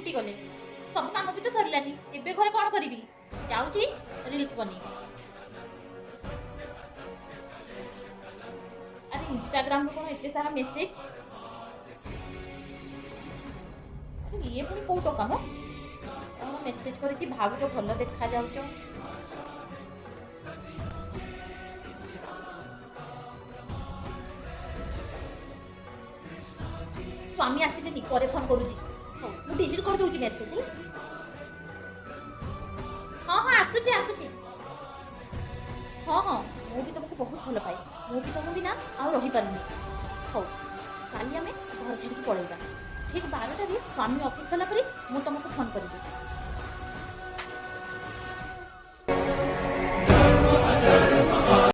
duty गले सब काम भी तो सरलानी एबे घरे कौन करी जाऊँगी रील्स बनी अरे इंस्टाग्राम रो कौन एते सारा मेसेज अरे ये पुणी कौ टोका मो कौन मेसेज करिछि भाउज भल देखा जाउछ स्वामी आसिलेनी परे फोन करूची मु डिलीट कर दूची मेसेज हाँ हाँ आसुची आसुची हाँ हाँ मु भी तुमको बहुत भल पाए मु भी तुम बिना आ रही पारुनी हौ काली आमे घर छाड़ी पळेबा ठीक 12 स्वामी ऑफिस गला परे मु तुमको फोन करिबी